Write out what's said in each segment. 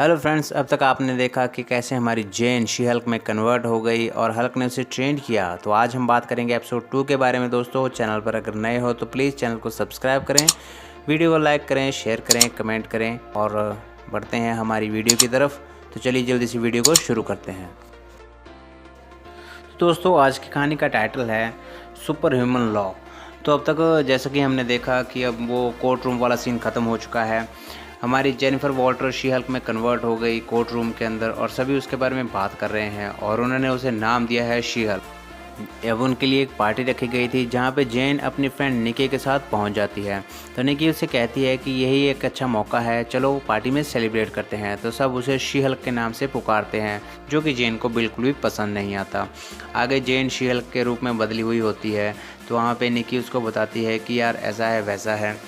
Hello friends, अब तक आपने देखा कि कैसे हमारी जेन शी हल्क में कन्वर्ट हो गई और हल्क ने उसे ट्रेंड किया। तो आज हम बात करेंगे एपिसोड 2 के बारे में। दोस्तों, चैनल पर अगर नए हो तो प्लीज़ चैनल को सब्सक्राइब करें, वीडियो को लाइक करें, शेयर करें, कमेंट करें और बढ़ते हैं हमारी वीडियो की तरफ। तो चलिए जल्दी से वीडियो को शुरू करते हैं। तो दोस्तों, आज की कहानी का टाइटल है सुपर ह्यूमन लॉ। तो अब तक जैसा कि हमने देखा कि अब वो कोर्ट रूम वाला सीन ख़त्म हो चुका है। हमारी जेनिफर वॉल्टर शी हल्क में कन्वर्ट हो गई कोर्ट रूम के अंदर और सभी उसके बारे में बात कर रहे हैं और उन्होंने उसे नाम दिया है शी हल्क। अब उनके लिए एक पार्टी रखी गई थी जहाँ पे जेन अपनी फ्रेंड निकी के साथ पहुँच जाती है। तो निकी उसे कहती है कि यही एक अच्छा मौका है, चलो पार्टी में सेलिब्रेट करते हैं। तो सब उसे शी हल्क के नाम से पुकारते हैं, जो कि जेन को बिल्कुल भी पसंद नहीं आता। आगे जेन शी हल्क के रूप में बदली हुई होती है, तो वहाँ पे निकी उसको बताती है कि यार ऐसा है वैसा है।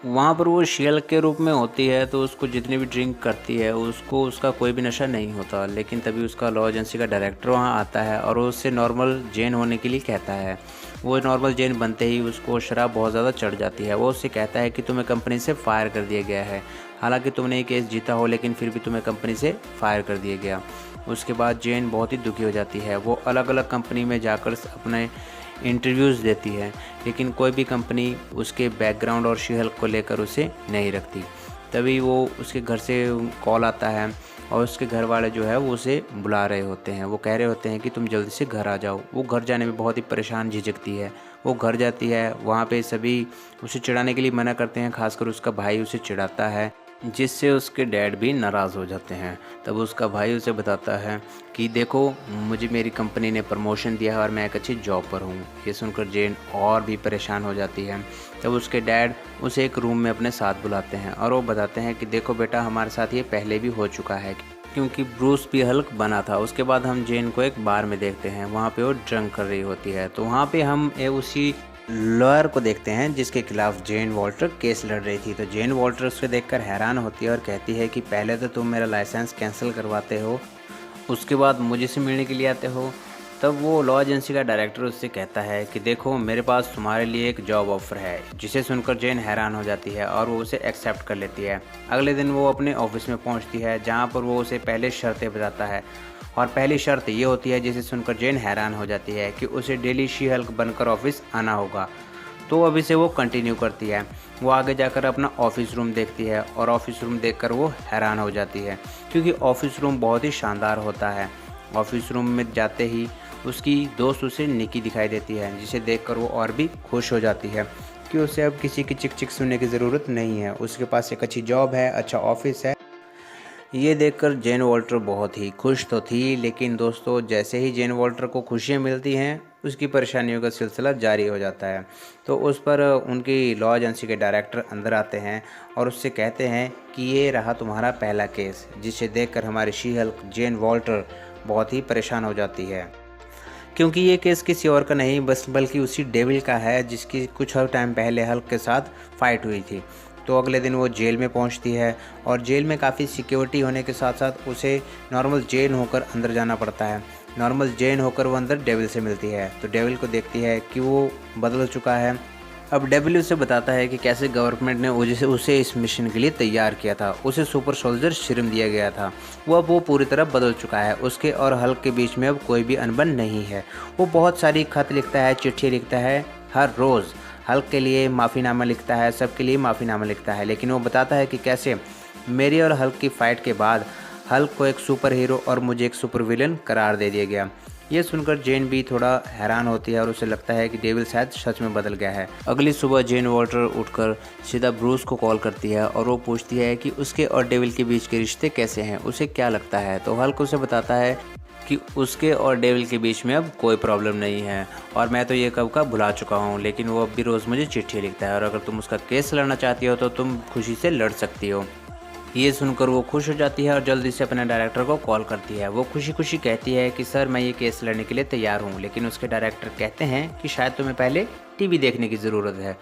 वहाँ पर वो शी हल्क के रूप में होती है, तो उसको जितनी भी ड्रिंक करती है उसको उसका कोई भी नशा नहीं होता। लेकिन तभी उसका लॉ एजेंसी का डायरेक्टर वहाँ आता है और वो उससे नॉर्मल जेन होने के लिए कहता है। वो नॉर्मल जेन बनते ही उसको शराब बहुत ज़्यादा चढ़ जाती है। वो उससे कहता है कि तुम्हें कंपनी से फायर कर दिया गया है, हालांकि तुमने ये केस जीता हो लेकिन फिर भी तुम्हें कंपनी से फायर कर दिया गया। उसके बाद जेन बहुत ही दुखी हो जाती है। वो अलग अलग कंपनी में जाकर अपने इंटरव्यूज़ देती है, लेकिन कोई भी कंपनी उसके बैकग्राउंड और शी हल्क को लेकर उसे नहीं रखती। तभी वो उसके घर से कॉल आता है और उसके घर वाले जो है वो उसे बुला रहे होते हैं। वो कह रहे होते हैं कि तुम जल्दी से घर आ जाओ। वो घर जाने में बहुत ही परेशान झिझकती है। वो घर जाती है, वहाँ पे सभी उसे चिढ़ाने के लिए मना करते हैं, खासकर उसका भाई उसे चिढ़ाता है, जिससे उसके डैड भी नाराज़ हो जाते हैं। तब उसका भाई उसे बताता है कि देखो, मुझे मेरी कंपनी ने प्रमोशन दिया है और मैं एक अच्छी जॉब पर हूँ। ये सुनकर जेन और भी परेशान हो जाती है। तब उसके डैड उसे एक रूम में अपने साथ बुलाते हैं और वो बताते हैं कि देखो बेटा, हमारे साथ ये पहले भी हो चुका है, क्योंकि ब्रूस भी हल्क बना था। उसके बाद हम जेन को एक बार में देखते हैं, वहाँ पे वो ड्रंक कर रही होती है। तो वहाँ पे हम उसी लॉयर को देखते हैं जिसके खिलाफ जेन वॉल्टर केस लड़ रही थी। तो जेन वॉल्टर उसे देखकर हैरान होती है और कहती है कि पहले तो तुम मेरा लाइसेंस कैंसिल करवाते हो, उसके बाद मुझे से मिलने के लिए आते हो। तब वो लॉ एजेंसी का डायरेक्टर उससे कहता है कि देखो, मेरे पास तुम्हारे लिए एक जॉब ऑफर है। जिसे सुनकर जेन हैरान हो जाती है और वो उसे एक्सेप्ट कर लेती है। अगले दिन वो अपने ऑफिस में पहुंचती है, जहां पर वो उसे पहले शर्तें बताता है और पहली शर्त ये होती है, जिसे सुनकर जेन हैरान हो जाती है, कि उसे डेली शी हल्क बनकर ऑफिस आना होगा। तो अभी से वो कंटिन्यू करती है। वो आगे जाकर अपना ऑफिस रूम देखती है और ऑफिस रूम देखकर वो हैरान हो जाती है, क्योंकि ऑफिस रूम बहुत ही शानदार होता है। ऑफिस रूम में जाते ही उसकी दोस्त उसे निकी दिखाई देती है, जिसे देखकर वो और भी खुश हो जाती है कि उसे अब किसी की चिक चिक सुनने की ज़रूरत नहीं है। उसके पास एक अच्छी जॉब है, अच्छा ऑफिस है। ये देखकर जेन वॉल्टर बहुत ही खुश तो थी, लेकिन दोस्तों, जैसे ही जेन वॉल्टर को खुशियाँ मिलती हैं, उसकी परेशानियों का सिलसिला जारी हो जाता है। तो उस पर उनकी लॉ एजेंसी के डायरेक्टर अंदर आते हैं और उससे कहते हैं कि ये रहा तुम्हारा पहला केस, जिसे देखकर हमारी शी हल्क जेन वॉल्टर बहुत ही परेशान हो जाती है, क्योंकि ये केस किसी और का नहीं बल्कि उसी डेविल का है, जिसकी कुछ और टाइम पहले हल्क के साथ फाइट हुई थी। तो अगले दिन वो जेल में पहुंचती है और जेल में काफ़ी सिक्योरिटी होने के साथ साथ उसे नॉर्मल जेन होकर अंदर जाना पड़ता है। नॉर्मल जेन होकर वो अंदर डेविल से मिलती है। तो डेविल को देखती है कि वो बदल चुका है। अब डेविल उसे बताता है कि कैसे गवर्नमेंट ने उसे इस मिशन के लिए तैयार किया था। उसे सुपर सोल्जर सीरम दिया गया था। वो पूरी तरह बदल चुका है। उसके और हल्क के बीच में अब कोई भी अनबन नहीं है। वो बहुत सारी खत लिखता है, चिट्ठी लिखता है, हर रोज़ हल्क के लिए माफ़ीनामा लिखता है, सबके लिए माफ़ीनामा लिखता है। लेकिन वो बताता है कि कैसे मेरी और हल्क की फ़ाइट के बाद हल्क को एक सुपर हीरो और मुझे एक सुपर विलन करार दे दिया गया। ये सुनकर जेन भी थोड़ा हैरान होती है और उसे लगता है कि डेविल शायद सच में बदल गया है। अगली सुबह जेन वॉल्टर उठकर सीधा ब्रूस को कॉल करती है और वो पूछती है कि उसके और डेविल के बीच के रिश्ते कैसे हैं, उसे क्या लगता है। तो हल्क उसे बताता है कि उसके और डेविल के बीच में अब कोई प्रॉब्लम नहीं है और मैं तो ये कब का भुला चुका हूँ, लेकिन वो अब भी रोज़ मुझे चिट्ठी लिखता है और अगर तुम उसका केस लड़ना चाहती हो तो तुम खुशी से लड़ सकती हो। ये सुनकर वो खुश हो जाती है और जल्दी से अपने डायरेक्टर को कॉल करती है। वो खुशी खुशी कहती है कि सर, मैं ये केस लड़ने के लिए तैयार हूँ, लेकिन उसके डायरेक्टर कहते हैं कि शायद तुम्हें पहले टीवी देखने की ज़रूरत है।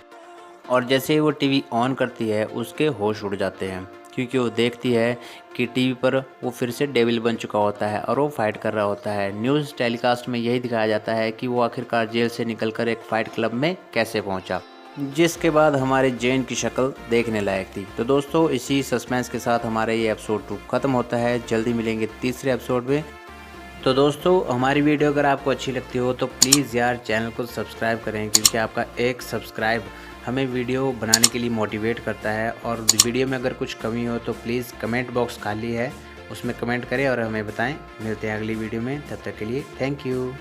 और जैसे ही वो टीवी ऑन करती है, उसके होश उड़ जाते हैं, क्योंकि वो देखती है कि टीवी पर वो फिर से डेविल बन चुका होता है और वो फाइट कर रहा होता है। न्यूज़ टेलीकास्ट में यही दिखाया जाता है कि वो आखिरकार जेल से निकलकर एक फ़ाइट क्लब में कैसे पहुंचा। जिसके बाद हमारे जेन की शक्ल देखने लायक थी। तो दोस्तों इसी सस्पेंस के साथ हमारा ये एपिसोड 2 ख़त्म होता है। जल्दी मिलेंगे तीसरे एपिसोड में। तो दोस्तों हमारी वीडियो अगर आपको अच्छी लगती हो तो प्लीज़ यार चैनल को सब्सक्राइब करें, क्योंकि आपका एक सब्सक्राइब हमें वीडियो बनाने के लिए मोटिवेट करता है। और वीडियो में अगर कुछ कमी हो तो प्लीज़ कमेंट बॉक्स खाली है, उसमें कमेंट करें और हमें बताएं। मिलते हैं अगली वीडियो में, तब तक के लिए थैंक यू।